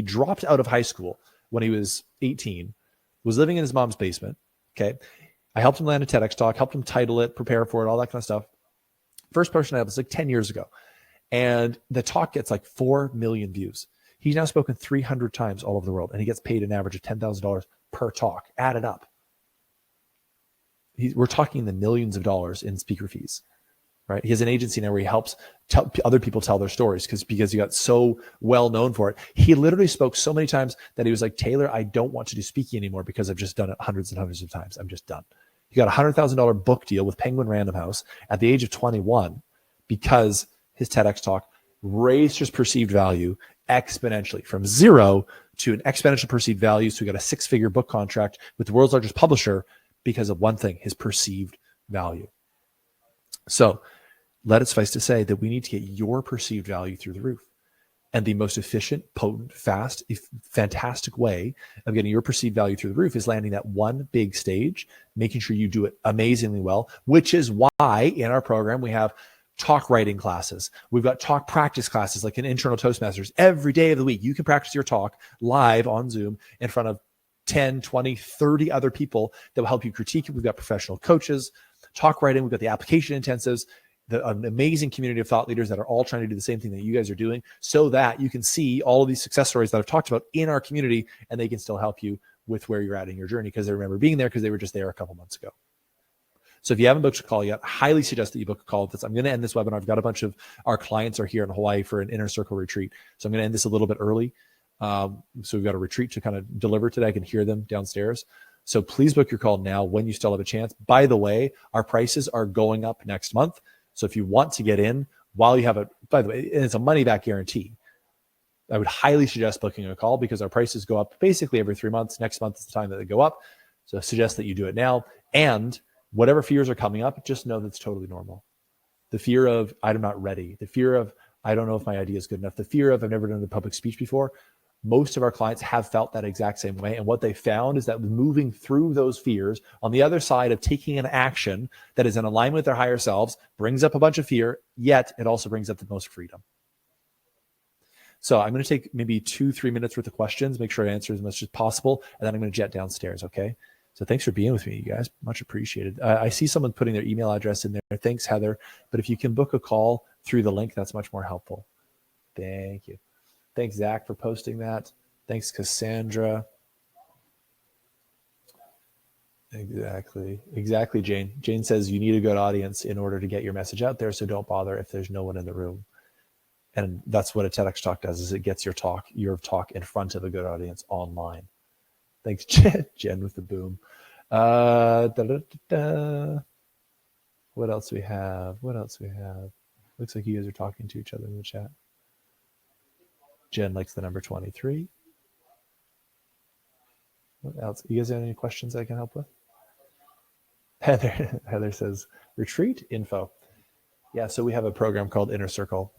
dropped out of high school when he was 18, was living in his mom's basement. Okay. I helped him land a TEDx talk, helped him title it, prepare for it, all that kind of stuff. First person I helped was like 10 years ago. And the talk gets like 4 million views. He's now spoken 300 times all over the world, and he gets paid an average of $10,000 per talk. Add it up. We're talking the millions of dollars in speaker fees, right? He has an agency now where he helps other people tell their stories because he got so well known for it. He literally spoke so many times that he was like, Taylor, I don't want to do speaking anymore because I've just done it hundreds and hundreds of times. I'm just done. He got a $100,000 book deal with Penguin Random House at the age of 21 because his TEDx talk raised his perceived value exponentially from 0 to an exponential perceived value. So he got a 6-figure book contract with the world's largest publisher because of one thing, his perceived value. So let it suffice to say that we need to get your perceived value through the roof. And the most efficient, potent, fast, fantastic way of getting your perceived value through the roof is landing that one big stage, making sure you do it amazingly well, which is why in our program we have talk writing classes. We've got talk practice classes like an internal Toastmasters every day of the week. You can practice your talk live on Zoom in front of 10, 20, 30 other people that will help you critique it. We've got professional coaches, talk writing. We've got the application intensives, an amazing community of thought leaders that are all trying to do the same thing that you guys are doing so that you can see all of these success stories that I've talked about in our community, and they can still help you with where you're at in your journey because they remember being there because they were just there a couple months ago. So if you haven't booked a call yet, highly suggest that you book a call with this. I'm going to end this webinar. I've got a bunch of our clients are here in Hawaii for an inner circle retreat. So I'm going to end this a little bit early. So we've got a retreat to kind of deliver today. I can hear them downstairs. So please book your call now when you still have a chance. By the way, our prices are going up next month. So if you want to get in while you have by the way, and it's a money back guarantee, I would highly suggest booking a call because our prices go up basically every 3 months. Next month is the time that they go up. So I suggest that you do it now. And whatever fears are coming up, just know that's totally normal. The fear of, I'm not ready. The fear of, I don't know if my idea is good enough. The fear of, I've never done a public speech before. Most of our clients have felt that exact same way. And what they found is that moving through those fears on the other side of taking an action that is in alignment with their higher selves brings up a bunch of fear, yet it also brings up the most freedom. So I'm going to take maybe 2-3 minutes worth of questions, make sure I answer as much as possible, and then I'm going to jet downstairs, okay? So thanks for being with me, you guys. Much appreciated. I see someone putting their email address in there. Thanks, Heather. But if you can book a call through the link, that's much more helpful. Thank you. Thanks, Zach, for posting that. Thanks, Cassandra. Exactly, Jane. Jane says you need a good audience in order to get your message out there, so don't bother if there's no one in the room. And that's what a TEDx talk does, is it gets your talk in front of a good audience online. Thanks, Jen with the boom. What else we have? Looks like you guys are talking to each other in the chat. Jen likes the number 23. What else? You guys have any questions I can help with? Heather says, retreat info. Yeah, so we have a program called Inner Circle.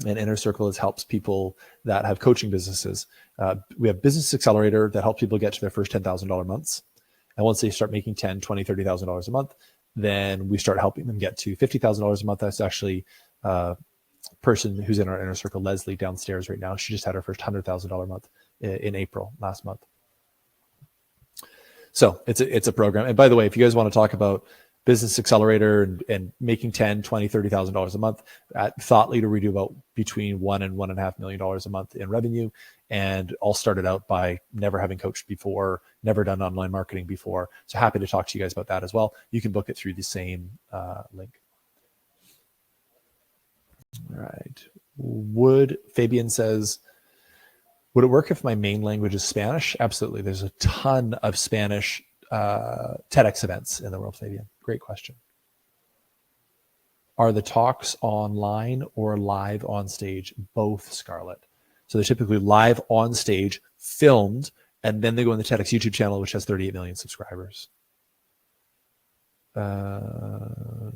And Inner Circle helps people that have coaching businesses. We have Business Accelerator that helps people get to their first $10,000 months. And once they start making $10,000, $20,000, $30,000 a month, then we start helping them get to $50,000 a month. That's actually a person who's in our Inner Circle, Leslie, downstairs right now. She just had her first $100,000 month in April last month. So it's a program. And by the way, if you guys want to talk about Business Accelerator and making $10,000, $20,000, $30,000 a month. At Thought Leader, we do about between $1 and $1.5 million a month in revenue. And all started out by never having coached before, never done online marketing before. So happy to talk to you guys about that as well. You can book it through the same link. All right. Fabian says, would it work if my main language is Spanish? Absolutely. There's a ton of Spanish TEDx events in the world, Fabian. Great question. Are the talks online or live on stage? Both, Scarlett. So they're typically live on stage, filmed, and then they go on the TEDx YouTube channel, which has 38 million subscribers. Pamela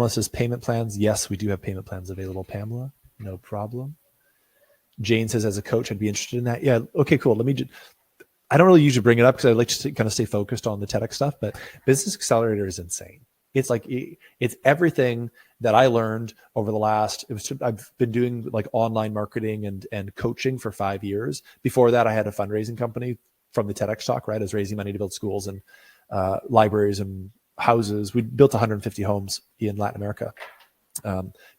says payment plans. Yes, we do have payment plans available, Pamela. No problem. Jane says, as a coach, I'd be interested in that. Yeah. Okay, cool. I don't really usually bring it up because I like to kind of stay focused on the TEDx stuff, but Business Accelerator is insane. It's like, it's everything that I learned over the last, I've been doing like online marketing and coaching for 5 years. Before that, I had a fundraising company from the TEDx talk, right? I was raising money to build schools and libraries and houses. We built 150 homes in Latin America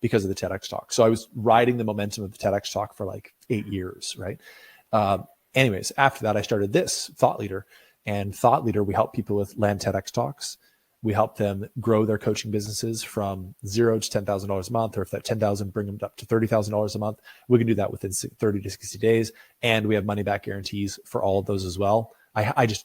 because of the TEDx talk. So I was riding the momentum of the TEDx talk for like 8 years, right? Anyways, after that, I started this Thought Leader. And Thought Leader, we help people with land TEDx talks. We help them grow their coaching businesses from $0 to $10,000 a month, or if that 10,000 bring them up to $30,000 a month. We can do that within 30 to 60 days. And we have money back guarantees for all of those as well. I just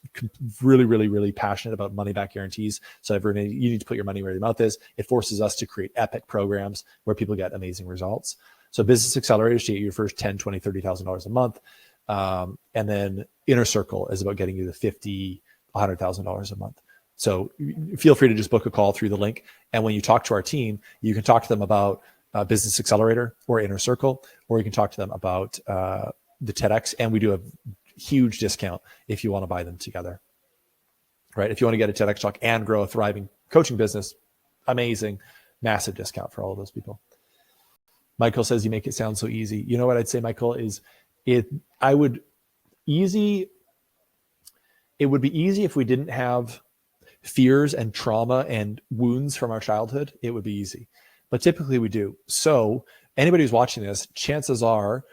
really passionate about money back guarantees. So everyone, you need to put your money where your mouth is. It forces us to create epic programs where people get amazing results. So Business Accelerators to get your first 10, 20, $30,000 a month. And then Inner Circle is about getting you to $50,000, $100,000 a month. So feel free to just book a call through the link. And when you talk to our team, you can talk to them about Business Accelerator or Inner Circle, or you can talk to them about the TEDx. And we do a huge discount if you want to buy them together, right? If you want to get a TEDx talk and grow a thriving coaching business, amazing, massive discount for all of those people. Michael says, you make it sound so easy. You know what I'd say, Michael, is it would be easy if we didn't have fears and trauma and wounds from our childhood. It would be easy, but typically we do. So anybody who's watching this, chances are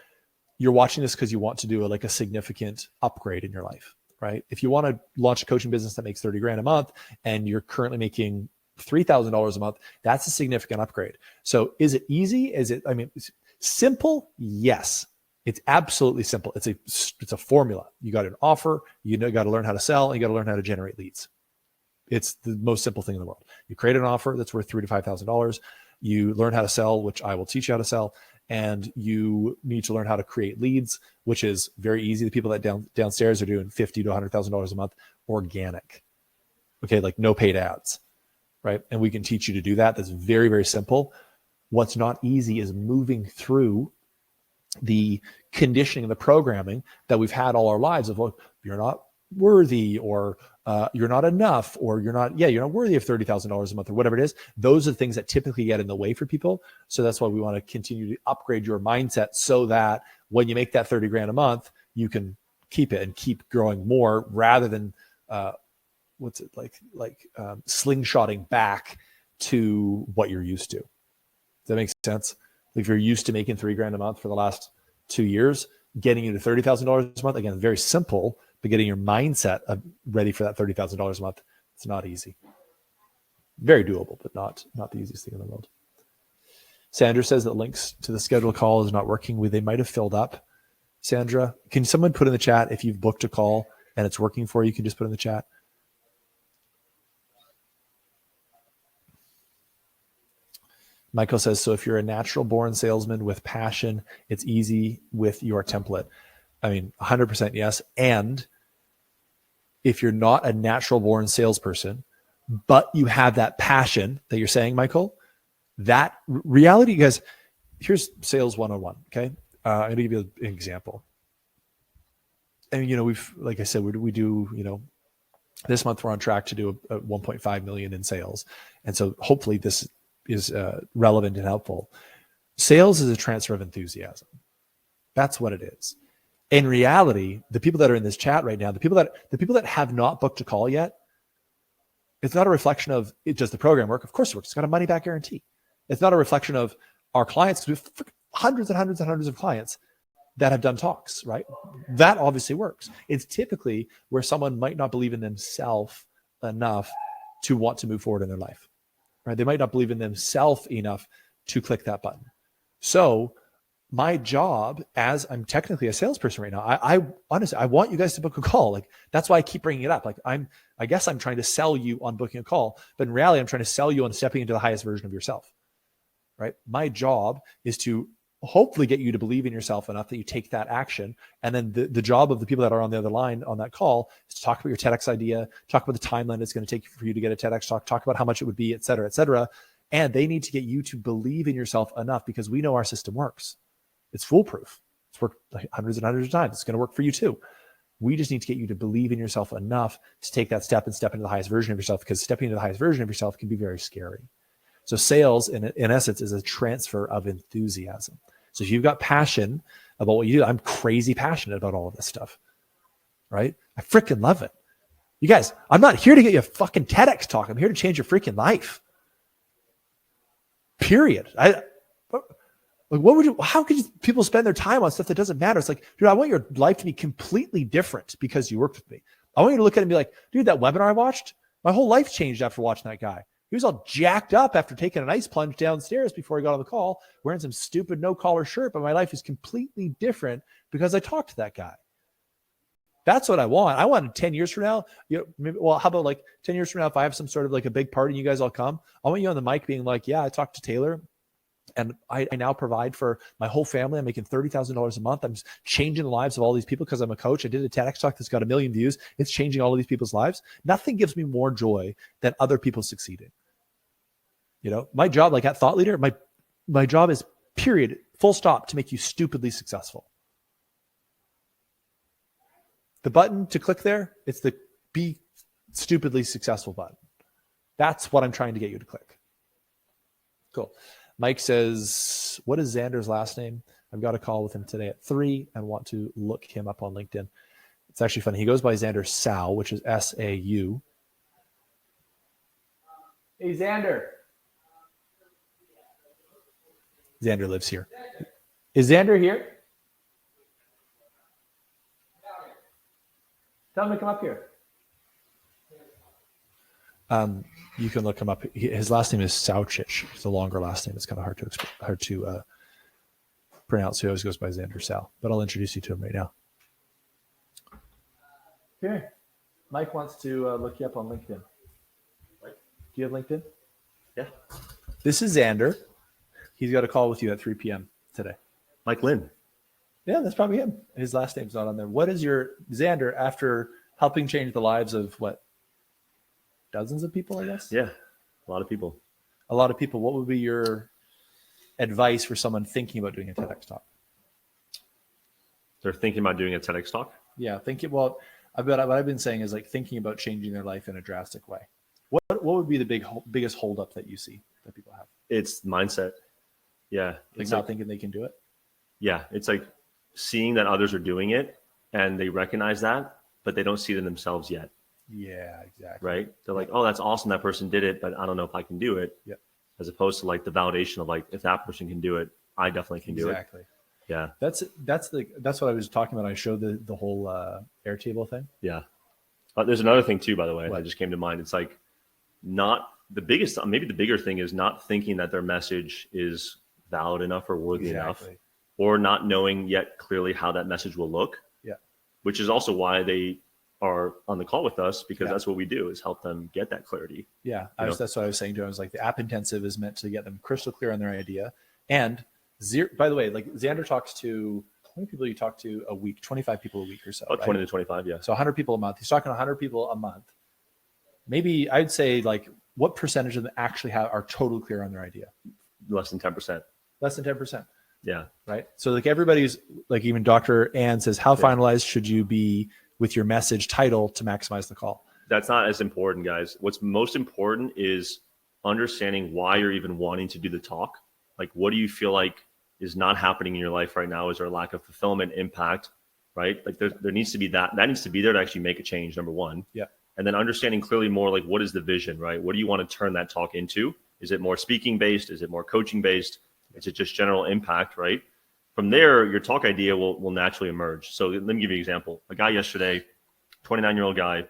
you're watching this because you want to do a significant upgrade in your life, right? If you want to launch a coaching business that makes 30 grand a month and you're currently making $3,000 a month, that's a significant upgrade. So is it easy? Simple? Yes. It's absolutely simple. It's a formula. You got an offer, you got to learn how to sell, and you got to learn how to generate leads. It's the most simple thing in the world. You create an offer that's worth $3,000 to $5,000. You learn how to sell, which I will teach you how to sell. And you need to learn how to create leads, which is very easy. The people that downstairs are doing $50,000 to $100,000 a month, organic. Okay, like no paid ads, right? And we can teach you to do that. That's very, very simple. What's not easy is moving through the conditioning and the programming that we've had all our lives of, well, you're not worthy, or you're not enough, or you're not worthy of $30,000 a month, or whatever it is. Those are the things that typically get in the way for people. So that's why we want to continue to upgrade your mindset so that when you make that 30 grand a month, you can keep it and keep growing more, rather than slingshotting back to what you're used to. Does that make sense? If you're used to making $3 grand a month for the last 2 years, getting you to $30,000 a month, again, very simple, but getting your mindset ready for that $30,000 a month, it's not easy. Very doable, but not the easiest thing in the world. Sandra says that links to the scheduled call is not working. They might have filled up. Sandra, can someone put in the chat if you've booked a call and it's working for you? You can just put in the chat. Michael says, so if you're a natural born salesman with passion, it's easy with your template. 100% yes. And if you're not a natural born salesperson, but you have that passion that you're saying, Michael, that reality, guys, here's sales 101. Okay. I'm going to give you an example. And, like I said, we do, this month we're on track to do a 1.5 million in sales. And so hopefully this is relevant and helpful. Sales is a transfer of enthusiasm. That's what it is. In reality, the people that are in this chat right now, the people that have not booked a call yet, it's not a reflection of does the program work? Of course it works. It's got a money back guarantee. It's not a reflection of our clients, because we have hundreds and hundreds and hundreds of clients that have done talks, right? That obviously works. It's typically where someone might not believe in themselves enough to want to move forward in their life, right? They might not believe in themselves enough to click that button. So my job, as I'm technically a salesperson right now, I honestly, I want you guys to book a call. Like, that's why I keep bringing it up. Like, I guess I'm trying to sell you on booking a call, but in reality, I'm trying to sell you on stepping into the highest version of yourself, right? My job is to hopefully get you to believe in yourself enough that you take that action. And then the job of the people that are on the other line on that call is to talk about your TEDx idea, talk about the timeline it's going to take for you to get a TEDx talk about how much it would be, et cetera, et cetera. And they need to get you to believe in yourself enough, because we know our system works. It's foolproof. It's worked like hundreds and hundreds of times. It's going to work for you too. We just need to get you to believe in yourself enough to take that step and step into the highest version of yourself, because stepping into the highest version of yourself can be very scary. So sales, in essence, is a transfer of enthusiasm. So if you've got passion about what you do, I'm crazy passionate about all of this stuff, right? I freaking love it. You guys, I'm not here to get you a fucking TEDx talk. I'm here to change your freaking life. Period. How could people spend their time on stuff that doesn't matter? It's like, dude, I want your life to be completely different because you worked with me. I want you to look at it and be like, dude, that webinar I watched, my whole life changed after watching that guy. He was all jacked up after taking an ice plunge downstairs before he got on the call, wearing some stupid no-collar shirt, but my life is completely different because I talked to that guy. That's what I want. I want 10 years from now, how about like 10 years from now, if I have some sort of like a big party and you guys all come, I want you on the mic being like, yeah, I talked to Taylor and I now provide for my whole family. I'm making $30,000 a month. I'm changing the lives of all these people because I'm a coach. I did a TEDx talk that's got 1 million views. It's changing all of these people's lives. Nothing gives me more joy than other people succeeding. My job, like at Thought Leader, my job is period, full stop, to make you stupidly successful. The button to click there, it's the be stupidly successful button. That's what I'm trying to get you to click. Cool. Mike says, what is Xander's last name? I've got a call with him today at 3 and want to look him up on LinkedIn. It's actually funny. He goes by Xander Sau, which is S-A-U. Hey, Xander. Xander lives here. Is Xander here? Tell him to come up here. You can look him up. His last name is Saucic. It's a longer last name. It's kind of hard to pronounce. He always goes by Xander Sau. But I'll introduce you to him right now. Here. Mike wants to look you up on LinkedIn. Do you have LinkedIn?
Yeah.
This is Xander. He's got a call with you at 3 p.m. today.
Mike Lynn.
Yeah, that's probably him. His last name's not on there. What is your Xander, after helping change the lives of what? Dozens of people, I guess?
Yeah, a lot of people.
A lot of people. What would be your advice for someone thinking about doing a TEDx talk?
They're thinking about doing a TEDx talk?
Yeah, what I've been saying is like thinking about changing their life in a drastic way. What would be the biggest holdup that you see that people have?
It's mindset. Yeah.
It's not thinking they can do it?
Yeah, it's like seeing that others are doing it and they recognize that, but they don't see it in themselves yet.
Yeah, exactly.
Right? They're like, oh, that's awesome. That person did it, but I don't know if I can do it.
Yeah. As
opposed to like the validation of like, if that person can do it, I definitely can do it.
Exactly.
Yeah.
That's what I was talking about. I showed the whole Airtable thing.
Yeah. There's another thing too, by the way,
that
just came to mind. It's like maybe the bigger thing is not thinking that their message is valid enough or worthy enough, or not knowing yet clearly how that message will look.
Yeah.
Which is also why they are on the call with us, because that's what we do, is help them get that clarity.
Yeah. That's what I was saying to him. I was like, the app intensive is meant to get them crystal clear on their idea. And by the way, like Xander talks to, how many people you talk to a week? 25 people a week or so.
20 to 25. Yeah.
So 100 people a month. He's talking to 100 people a month. Maybe I'd say like, what percentage of them actually are totally clear on their idea?
Less than 10%.
Less than 10%.
Yeah.
Right. So like everybody's like, even Dr. Ann says, how finalized should you be with your message title to maximize the call?
That's not as important, guys. What's most important is understanding why you're even wanting to do the talk. Like, what do you feel like is not happening in your life right now? Is there a lack of fulfillment, impact, right? Like there needs to be that needs to be there to actually make a change, number one.
Yeah.
And then understanding clearly more like, what is the vision, right? What do you want to turn that talk into? Is it more speaking based? Is it more coaching based? Is it just general impact, right? From there, your talk idea will naturally emerge. So let me give you an example. A guy yesterday, 29-year-old guy,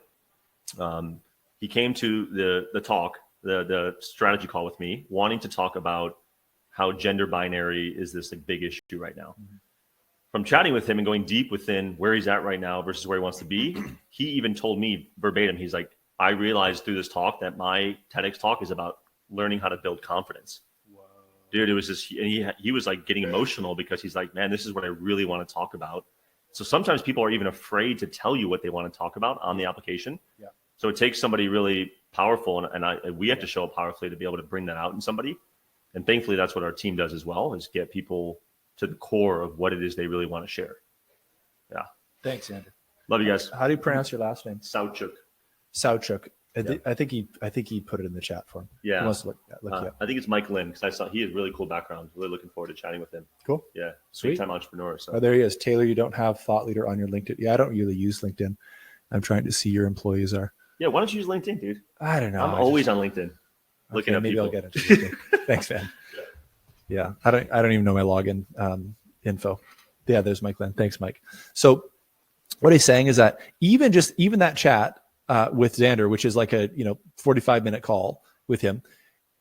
he came to the talk, the strategy call with me, wanting to talk about how gender binary is this like big issue right now. Mm-hmm. From chatting with him and going deep within where he's at right now versus where he wants to be, he even told me verbatim, he's like, I realized through this talk that my TEDx talk is about learning how to build confidence. Whoa. Dude, it was just, and he was like getting emotional because he's like, man, this is what I really want to talk about. So sometimes people are even afraid to tell you what they want to talk about on the application. Yeah. So it takes somebody really powerful, and we have to show up powerfully to be able to bring that out in somebody. And thankfully, that's what our team does as well, is get people to the core of what it is they really want to share. Yeah.
Thanks, Andrew.
Love you guys.
How do you pronounce your last name?
Sauchuk.
Sauchuk.
Yeah.
I think he put it in the chat for him.
Yeah.
He wants to look you up.
I think it's Mike Lynn, because I saw he has really cool background. Really looking forward to chatting with him.
Cool.
Yeah.
Sweet.
Big time entrepreneur. So.
Oh, there he is. Taylor, you don't have Thought Leader on your LinkedIn. Yeah, I don't really use LinkedIn. I'm trying to see your employees are.
Yeah, why don't you use LinkedIn, dude?
I don't know.
I'm always on LinkedIn. Looking at
maybe
people.
I'll get into LinkedIn. Thanks, man. Yeah. I don't even know my login info. Yeah, there's Mike Lynn. Thanks, Mike. So what he's saying is that even that chat with Xander, which is like a 45-minute call with him,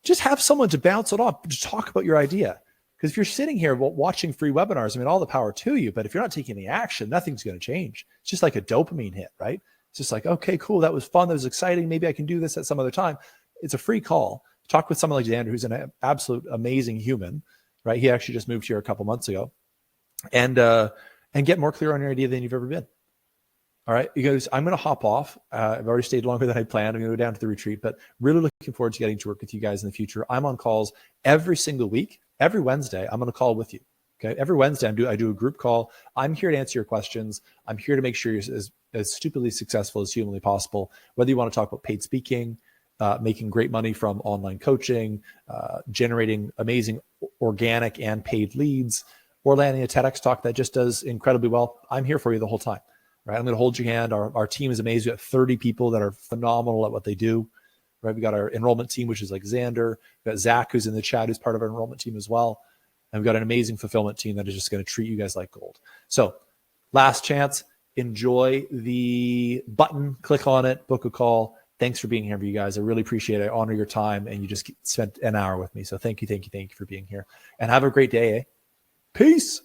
just have someone to bounce it off, just talk about your idea. Because if you're sitting here watching free webinars, I mean, all the power to you, but if you're not taking any action, nothing's going to change. It's just like a dopamine hit, right? It's just like, okay, cool. That was fun. That was exciting. Maybe I can do this at some other time. It's a free call. Talk with someone like Xander, who's an absolute amazing human, right? He actually just moved here a couple months ago, and get more clear on your idea than you've ever been. All right, because I'm going to hop off. I've already stayed longer than I planned. I'm going to go down to the retreat, but really looking forward to getting to work with you guys in the future. I'm on calls every single week. Every Wednesday, I'm on a call with you. Okay, every Wednesday, I do a group call. I'm here to answer your questions. I'm here to make sure you're as stupidly successful as humanly possible. Whether you want to talk about paid speaking, making great money from online coaching, generating amazing organic and paid leads, or landing a TEDx talk that just does incredibly well, I'm here for you the whole time. Right? I'm going to hold your hand. Our team is amazing. We have 30 people that are phenomenal at what they do. Right? We got our enrollment team, which is like Xander. We got Zach, who's in the chat, who's part of our enrollment team as well. And we've got an amazing fulfillment team that is just going to treat you guys like gold. So last chance, enjoy the button, click on it, book a call. Thanks for being here for you guys. I really appreciate it. I honor your time, and you just spent an hour with me. So thank you for being here, and have a great day. Peace.